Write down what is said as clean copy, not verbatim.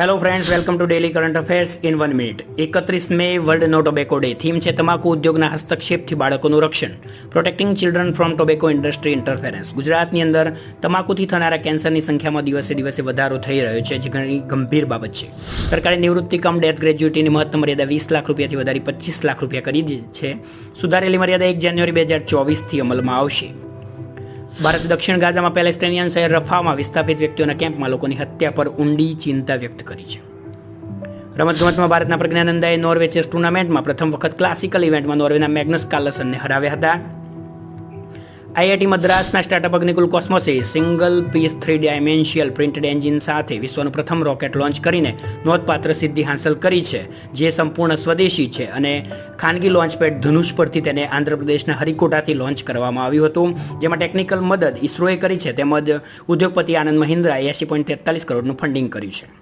Hello friends, welcome to daily current affairs in 1 minute. 31 May world no tobacco day. Theme છે તમાકુ ઉદ્યોગના હસ્તક્ષેપથી બાળકોનું રક્ષણ. Protecting children from tobacco industry interference. ગુજરાતની અંદર તમાકુથી થનારા કેન્સરની સંખ્યામાં દિવસે દિવસે વધારો થઈ રહ્યો છે, જે ઘણી ગંભીર બાબત છે. સરકારે નિવૃત્તિ કમ ડેથ ગ્રેજ્યુટીની મહત્તમ મર્યાદા 20 લાખ રૂપિયાથી વધારી 25 લાખ રૂપિયા કરી દીધી છે. સુધારેલી મર્યાદા 1 જાન્યુઆરી 2024થી અમલમાં આવશે. ભારત દક્ષિણ ગાઝામાં પેલેસ્ટાઇનિયન શહેર રફામાં વિસ્થાપિત વ્યક્તિઓના કેમ્પમાં લોકોની હત્યા પર ઊંડી ચિંતા વ્યક્ત કરી છે. રમતગમતમાં ભારતના પ્રજ્ઞાનંદાએ નોર્વે ચેસ ટુર્નામેન્ટમાં પ્રથમ વખત ક્લાસિકલ ઇવેન્ટમાં નોર્વેના મેગ્નસ કાર્લસનને હરાવ્યા હતા. આઈઆઈટી મદ્રાસના સ્ટાર્ટઅપ અગ્નિકુલ કોસ્મોસે single piece 3 dimensional printed engine સાથે વિશ્વનું પ્રથમ રોકેટ લોન્ચ કરીને નોંધપાત્ર સિદ્ધિ હાંસલ કરી છે, જે સંપૂર્ણ સ્વદેશી છે અને ખાનગી લોન્ચપેડ ધનુષ પરથી તેને આંધ્રપ્રદેશના હરિકોટાથી લોન્ચ કરવામાં આવ્યું હતું, જેમાં ટેકનિકલ મદદ ઇસરોએ કરી છે, તેમજ ઉદ્યોગપતિ આનંદ મહિન્દ્રાએ 80.43 કરોડનું ફંડિંગ કર્યું છે.